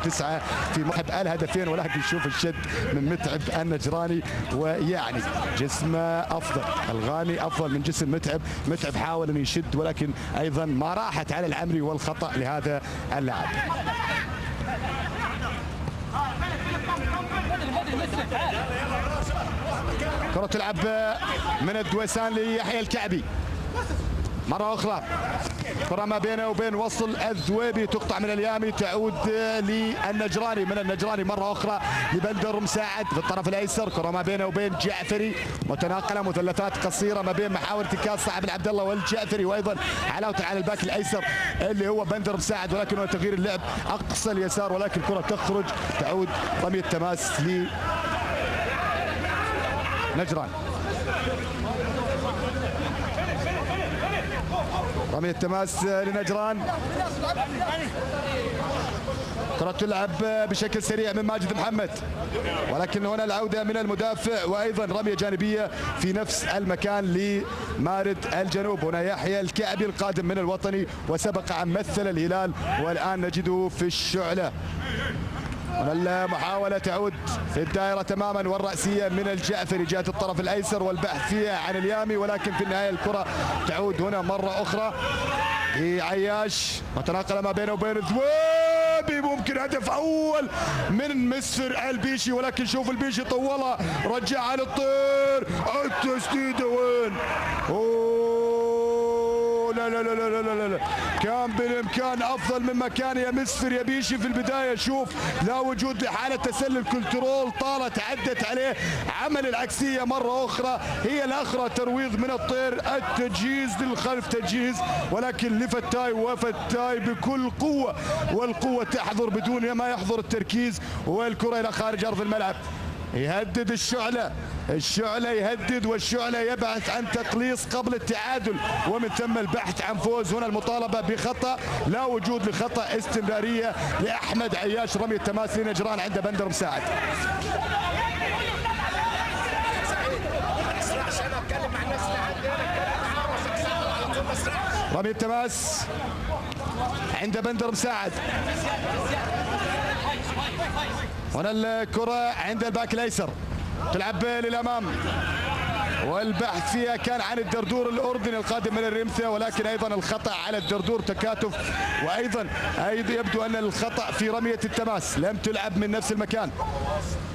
2009 في محب الهدفين، ولكن شوف الشد من متعب النجراني، ويعني جسمه افضل، الغاني افضل من جسم متعب. متعب حاول ان يشد ولكن ايضا ما راحت على العمري والخطا لهذا اللاعب. كرة تلعب من الدويسان ليحيى الكعبي مرة أخرى، كرة ما بينه وبين وصل الذويبي تقطع من اليامي، تعود للنجراني، من النجراني مرة أخرى لبندر مساعد في الطرف الأيسر، كرة ما بينه وبين جعفري متناقلة، مثلثات قصيرة ما بين محاولة ارتكاز صعب العبد الله والجعفري، وأيضا علاوة على الباك الأيسر اللي هو بندر مساعد، ولكن هو تغيير اللعب أقصى اليسار، ولكن كرة تخرج، تعود رمية تماس لنجران. رمية تماس لنجران، كرة تلعب بشكل سريع من ماجد محمد، ولكن هنا العودة من المدافع، وأيضا رمية جانبية في نفس المكان لمارد الجنوب. هنا يحيى الكعبي القادم من الوطني وسبق أن مثل الهلال، والآن نجده في الشعلة. هنا المحاولة تعود في الدائرة تماما، والرأسية من الجعفري جهة الطرف الأيسر، والبحث فيها عن اليامي، ولكن في النهاية الكرة تعود هنا مرة أخرى لعياش، متناقلة ما بينه وبين ذويبي، ممكن هدف أول من مسفر البيشي، ولكن شوف البيشي طولها رجعها للطير، التسديدة وين؟ لا لا لا لا لا لا، كان بالامكان افضل مما كان يا مسفر يا بيشي في البدايه. شوف لا وجود لحاله تسلل كنترول، طالت عدت عليه، عمل العكسيه مره اخرى، هي الاخرى ترويض من الطير، التجهيز للخلف تجهيز، ولكن لفتاي، وفتاي بكل قوه، والقوه تحضر بدون ما يحضر التركيز، والكره الى خارج ارض الملعب. يهدد الشعلة يهدد، والشعلة يبحث عن تقليص قبل التعادل، ومن ثم البحث عن فوز. هنا المطالبة بخطأ، لا وجود لخطأ، استمرارية لأحمد عياش، رمي التماس لنجران عند بندر مساعد. رمي التماس عند بندر مساعد. هنا الكرة عند الباك الايسر، تلعب للامام، والبحث فيها كان عن الدردور الاردني القادم من الرمثة، ولكن ايضا الخطا على الدردور تكاتف، وايضا يبدو ان الخطا في رميه التماس، لم تلعب من نفس المكان.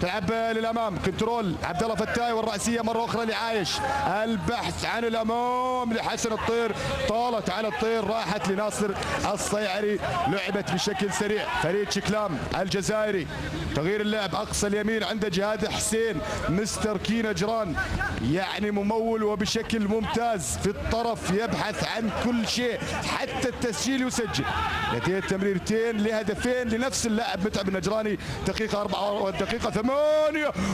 تلعب للامام، كنترول عبد الله فتاي، والراسيه مره اخرى لعايش، البحث عن الامام لحسن الطير، طالت على الطير، راحت لناصر الصيعري، لعبت بشكل سريع. فريد شكلام الجزائري، تغيير اللعب اقصى اليمين عند جهاد حسين، مستر كي نجران يعني ممول وبشكل ممتاز في الطرف، يبحث عن كل شيء حتى التسجيل يسجل. نتيجة تمريرتين لهدفين لنفس اللاعب متعب النجراني، دقيقة 4 والدقيقة 8،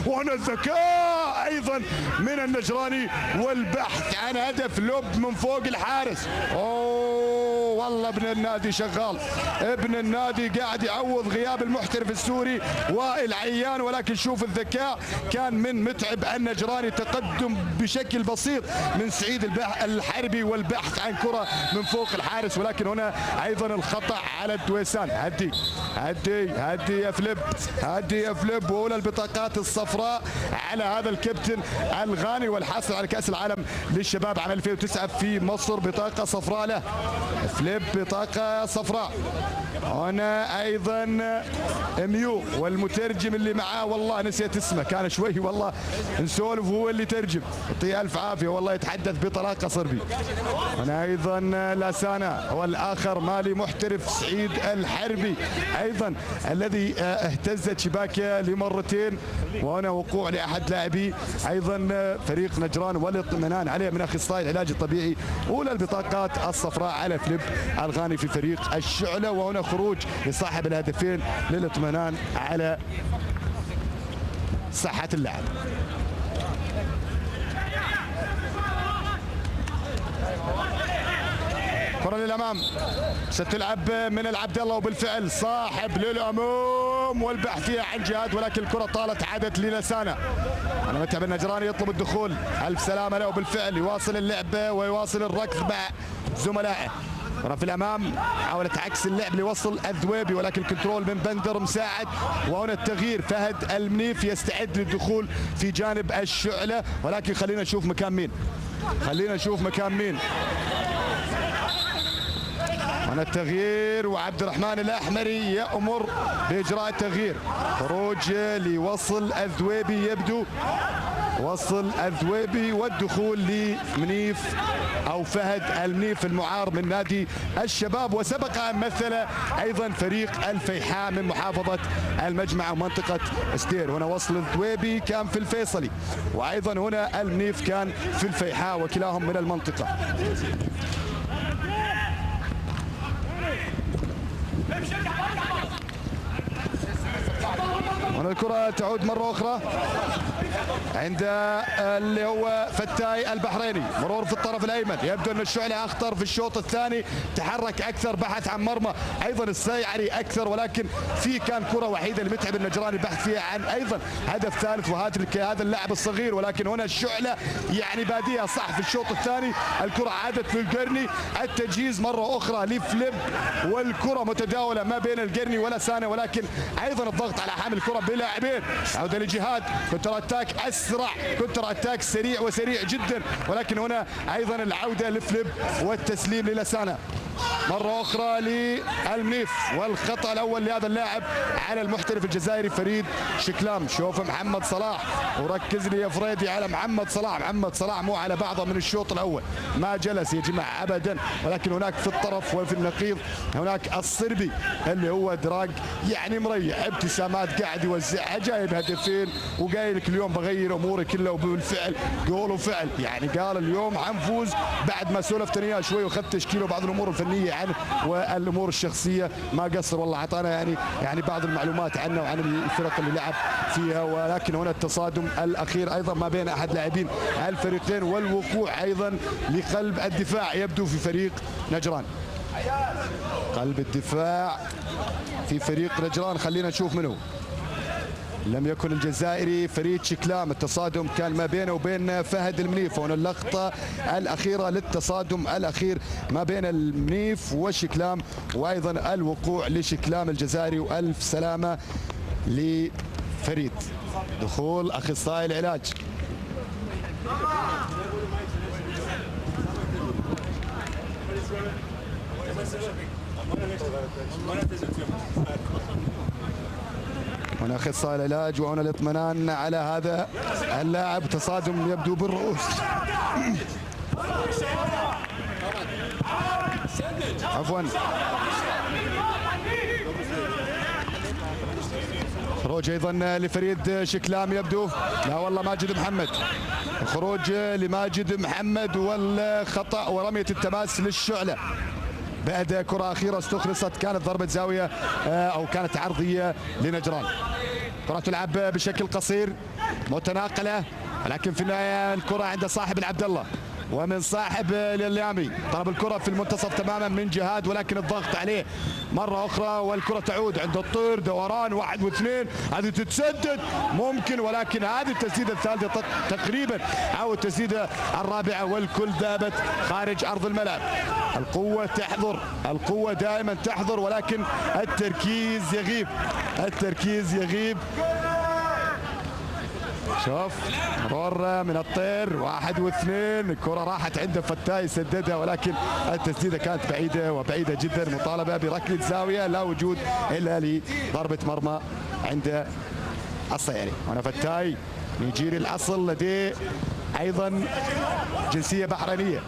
وهنا الذكاء ايضا من النجراني، والبحث عن هدف لوب من فوق الحارس. والله ابن النادي شغال، ابن النادي قاعد يعوض غياب المحترف السوري وائل عيان، ولكن شوف الذكاء كان من متعب النجراني، تقدم بشكل بسيط من سعيد الحربي، والبحث عن كرة من فوق الحارس، ولكن هنا ايضا الخطأ على الدويسان. هدي هدي هدي يا فليب، هدي يا فليب، واولى البطاقات الصفراء على هذا الكابتن الغاني، والحاصل على كأس العالم للشباب عام 2009 في مصر، بطاقة صفراء له. فليب بطاقة صفراء. هنا ايضا ميو، والمترجم اللي معاه والله نسيت اسمه، كان شوي والله نسولف هو اللي ترجم، يعطيه الف عافيه والله، يتحدث بطلاقه صربي. هنا ايضا لاسانا، والاخر مالي محترف سعيد الحربي ايضا الذي اهتزت شباكه لمرتين، وهنا وقوع لاحد لاعبي ايضا فريق نجران والاطمئنان عليه من اخصائي العلاج الطبيعي. اولى البطاقات الصفراء على فليب الغاني في فريق الشعله، وهنا خروج لصاحب الهدفين للاطمئنان على صحة اللاعب. كرة للامام، ستلعب من العبد الله، وبالفعل صاحب للامام والبحث فيها عن جهاد، ولكن الكرة طالت عادت للسانة. انا متعب النجراني يطلب الدخول، الف سلامة له، وبالفعل يواصل اللعب ويواصل الركض مع زملائه. كرة في الامام، حاولت عكس اللعب ليوصل الذويبي ولكن كنترول من بندر مساعد. وهنا التغيير، فهد المنيف يستعد للدخول في جانب الشعلة، ولكن خلينا نشوف مكان مين. هنا التغيير وعبد الرحمن الأحمري يأمر بإجراء التغيير. خروج ليوصل الذويبي، يبدو وصل الذويبي والدخول لمنيف أو فهد المنيف المعار من نادي الشباب، وسبق أن مثل أيضا فريق الفيحاء من محافظة المجمع ومنطقة ستير. هنا وصل الذويبي كان في الفيصلي، وأيضا هنا المنيف كان في الفيحاء، وكلاهم من المنطقة. هنا الكرة تعود مرة أخرى عند اللي هو فتاي البحريني، مرور في الطرف الأيمن. يبدو أن الشعلة أخطر في الشوط الثاني، تحرك أكثر، بحث عن مرمى أيضا السيعري أكثر، ولكن في كان كرة وحيدة لمتعب النجراني بحث فيها عن أيضا هدف ثالث وهاتريك هذا اللاعب الصغير. ولكن هنا الشعلة يعني بادية صح في الشوط الثاني. الكرة عادت للقرني، التجهيز مرة أخرى لفليب، والكرة متداولة ما بين القرني ولسانة، ولكن أيضا الضغط على حامل الكرة بلاعبين. عودة لجهاد، كونتر اتاك اسرع، كونتر اتاك سريع وسريع جدا، ولكن هنا ايضا العوده لفليب والتسليم للسانة. مرة أخرى للمنيف، والخطأ الأول لهذا اللاعب على المحترف الجزائري فريد شكلام. شوف محمد صلاح، وركز لي يا فريدي على محمد صلاح. محمد صلاح مو على بعضه من الشوط الأول، ما جلس يا جماعة أبدا، ولكن هناك في الطرف وفي النقيض هناك الصربي اللي هو دراج يعني مريح، ابتسامات قاعد يوزعها، جايب هدفين وقايل لك اليوم بغير أموري كلها، وبالفعل قول وفعل. يعني قال اليوم حنفوز بعد ما سولفت اياه شوي واخذت تشكيله وبعض الأمور الفنية عنه والامور الشخصيه ما قصر والله، اعطانا يعني بعض المعلومات عنه وعن الفرق اللي لعب فيها. ولكن هنا التصادم الاخير ايضا ما بين احد لاعبين الفريقين، والوقوع ايضا لقلب الدفاع يبدو في فريق نجران. قلب الدفاع في فريق نجران، خلينا نشوف منه. لم يكن الجزائري فريد شكلام، التصادم كان ما بينه وبين فهد المنيف. هنا اللقطة الأخيرة للتصادم الأخير ما بين المنيف وشكلام، وأيضا الوقوع لشكلام الجزائري، وألف سلامة لفريد. دخول أخصائي العلاج. هنا اخصائي العلاج، وهنا الاطمئنان على هذا اللاعب. تصادم يبدو بالرؤوس. عفوا، خروج ايضا لفريد شكلام يبدو، لا والله ماجد محمد. خروج لماجد محمد والخطا ورميه التماس للشعله بعد كرة أخيرة استخلصت، كانت ضربة زاوية أو كانت عرضية لنجران. كرة تلعب بشكل قصير متناقلة، ولكن في النهاية الكرة عند صاحب العبد الله، ومن صاحب اليامي طلب الكرة في المنتصف تماما من جهاد، ولكن الضغط عليه مرة أخرى، والكرة تعود عند الطير. دوران واحد واثنين، هذه تتسدد ممكن، ولكن هذه التسديدة الثالثة تقريبا أو التسديدة الرابعة، والكل ذابت خارج أرض الملعب. القوة تحضر، القوة دائما تحضر، ولكن التركيز يغيب، التركيز يغيب. شوف مرور من الطير، واحد واثنين، الكرة راحت عند فتاي سددها، ولكن التسديدة كانت بعيدة وبعيدة جدا. مطالبة بركلة زاوية، لا وجود إلا لضربة مرمى عند الصيعري. هنا فتاي نيجيري الأصل، لديه أيضا جنسية بحرينية.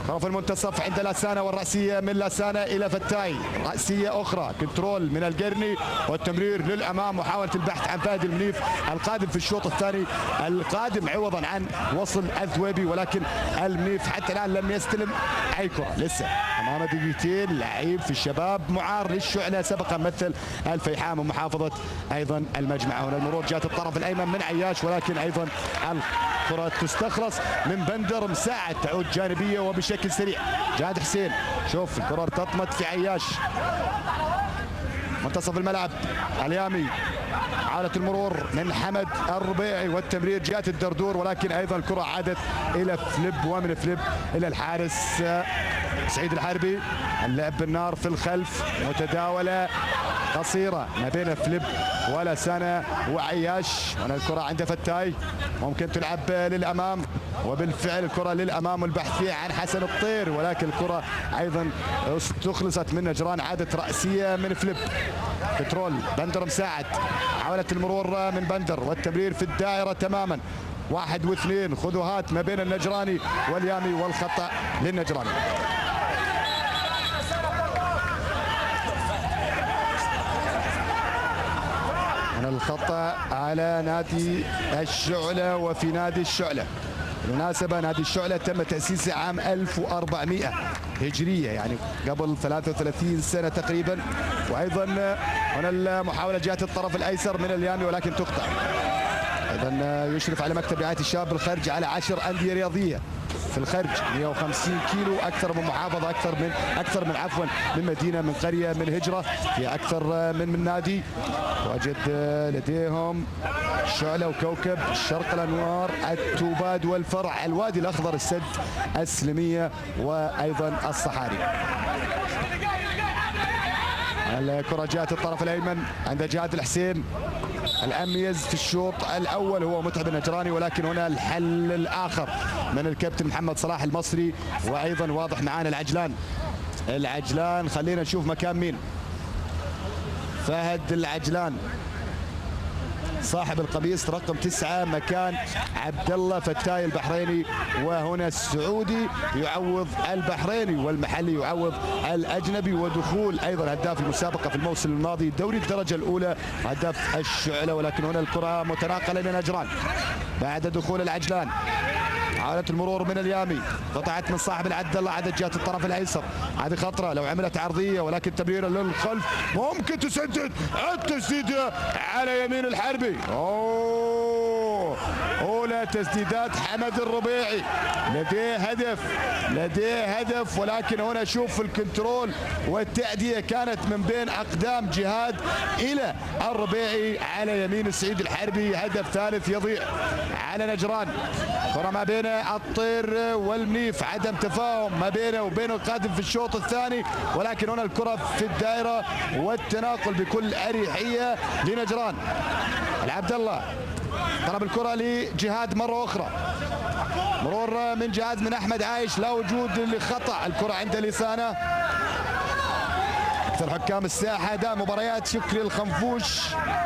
كرة في المنتصف عند لاسانة، والرأسية من لاسانة إلى فتاي، رأسية أخرى، كنترول من القرني والتمرير للأمام، محاولة البحث عن فهد المنيف القادم في الشوط الثاني، القادم عوضا عن وصل الذويبي، ولكن المنيف حتى الآن لم يستلم أي كرة لسه. أمام دقيقتين لعيب في الشباب معار للشعلة، سبق مثل الفيحاء من محافظة أيضا المجمع. هنا المرور جات الطرف الأيمن من عياش، ولكن أيضا الكرة تستخلص من بندر مساعد، تعود جانبية وبشكل سريع. جاد حسين، شوف الكرة ارتطمت في عياش، منتصف الملعب اليامي، حالة المرور من حمد الربيعي والتمرير جاءت الدردور، ولكن ايضا الكرة عادت الى فليب، ومن فليب الى الحارس سعيد الحربي. اللعب بالنار في الخلف، متداولة قصيرة ما بين فليب ولسانة وعياش. هنا الكرة عند فتاي، ممكن تلعب للأمام، وبالفعل الكرة للأمام والبحث فيها عن حسن الطير، ولكن الكرة أيضا استخلصت من نجران، عادت رأسية من فليب. كنترول بندر مساعد، حاولت المرور من بندر والتمرير في الدائرة تماما. 1 و2 خذوهات ما بين النجراني واليامي، والخطأ للنجراني. الخطأ على نادي الشعلة، وفي نادي الشعلة بالمناسبة نادي الشعلة تم تأسيسه عام 1400 هجرية، يعني قبل 33 سنة تقريبا. وأيضا هنا المحاولة جاءت الطرف الأيسر من اليامي ولكن تقطع. أيضا يشرف على مكتب رعاية الشباب بالخرج على 10 أندية رياضية في الخرج، 150 كيلو، اكثر من محافظه، اكثر من عفوا من مدينه، من قريه، من هجره، في اكثر من نادي. وجد لديهم الشعله وكوكب، الشرق الانوار، التوباد والفرع، الوادي الاخضر، السد، السلميه، وايضا الصحاري. الكره جاءت الطرف الايمن عند جهاد الحسين. الاميز في الشوط الاول هو متعب النجراني، ولكن هنا الحل الاخر من الكابتن محمد صلاح المصري، وايضا واضح معانا العجلان. خلينا نشوف مكان مين. فهد العجلان صاحب القميص رقم 9 مكان عبد الله فتاي البحريني، وهنا السعودي يعوض البحريني والمحلي يعوض الاجنبي. ودخول ايضا هداف المسابقه في الموسم الماضي دوري الدرجه الاولى هداف الشعله، ولكن هنا الكره متناقله لنجران بعد دخول العجلان. حاولت المرور من اليامي، قطعت من صاحب العد الله، عدد جهه الطرف الايسر. هذه خطره لو عملت عرضيه، ولكن تمريره للخلف ممكن تسدد. التسديده على يمين الحربي. اولى تسديدات حمد الربيعي، لديه هدف، ولكن هنا شوف الكنترول والتأدية كانت من بين اقدام جهاد الى الربيعي على يمين السعيد الحربي. هدف ثالث يضيع على نجران. كرة ما بين الطير والمنيف، عدم تفاهم ما بينه وبين القادم في الشوط الثاني، ولكن هنا الكرة في الدائرة والتناقل بكل أريحية لنجران. العبد الله ضرب الكرة لجهاد مرة أخرى، مرور من جهاد من أحمد عايش، لا وجود لخطأ. الكرة عند لسانة. أكثر حكام الساحة أداء مباريات شكري الخنفوش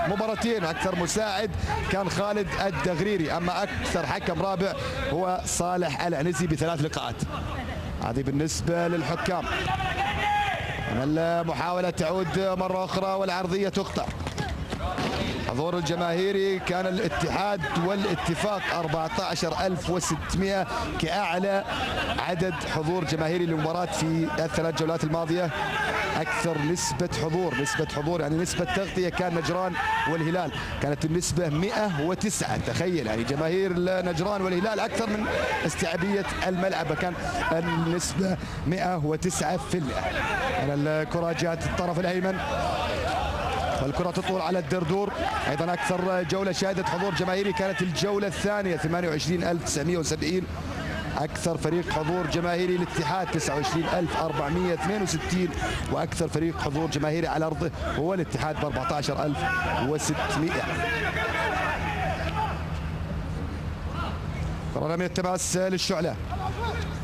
مباراتين، أكثر مساعد كان خالد الدغريري، أما أكثر حكم رابع هو صالح العنزي ب3 لقاءات. هذه بالنسبة للحكام. المحاولة تعود مرة أخرى والعرضية تقطع. الحضور الجماهيري كان الاتحاد والاتفاق 14600 كأعلى عدد حضور جماهيري للمباراة في ال3 جولات الماضية. أكثر نسبة حضور يعني نسبة تغطية كان نجران والهلال، كانت النسبة 109. تخيل يعني جماهير نجران والهلال أكثر من استيعابية الملعب، كان النسبة 109%. الكرة جاءت الطرف الأيمن والكرة تطول على الدردور. أيضا أكثر جولة شهدت حضور جماهيري كانت الجولة الثانية 28970. أكثر فريق حضور جماهيري الاتحاد 29462، وأكثر فريق حضور جماهيري على أرضه هو الاتحاد ب 14600. رمية التماس للشعلة.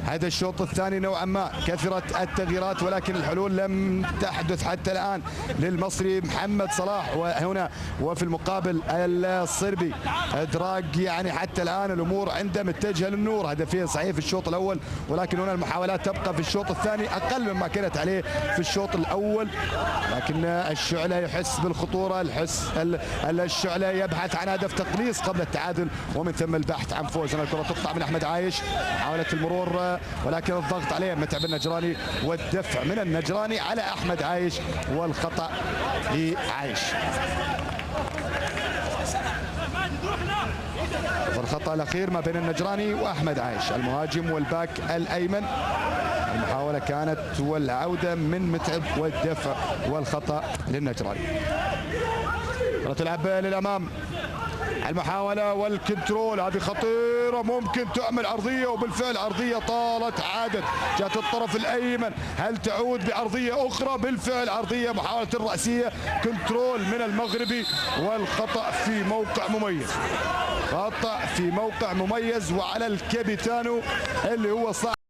هذا الشوط الثاني نوعا ما كثرت التغييرات، ولكن الحلول لم تحدث حتى الآن للمصري محمد صلاح. وهنا وفي المقابل الصربي إدراك، يعني حتى الآن الأمور عنده متجهة للنور. هدفين صحيح في الشوط الأول، ولكن هنا المحاولات تبقى في الشوط الثاني أقل مما كانت عليه في الشوط الأول. لكن الشعلة يحس بالخطورة، الشعلة يبحث عن هدف تقليص قبل التعادل، ومن ثم البحث عن فوز. هنا الكرة تقطع من أحمد عايش، حاولت المرور ولكن الضغط عليه متعب النجراني، والدفع من النجراني على أحمد عايش، والخطأ لعايش. الخطأ الأخير ما بين النجراني وأحمد عايش، المهاجم والباك الأيمن. المحاولة كانت والعودة من متعب والدفع والخطأ للنجراني. تلعب للأمام، المحاولة والكنترول هذه خطيرة، ممكن تعمل عرضية وبالفعل عرضية طالت عادت جاءت الطرف الأيمن، هل تعود بعرضية أخرى؟ بالفعل عرضية، محاولة الرأسية، كنترول من المغربي والخطأ في موقع مميز، خطأ في موقع مميز وعلى الكابيتانو اللي هو صعب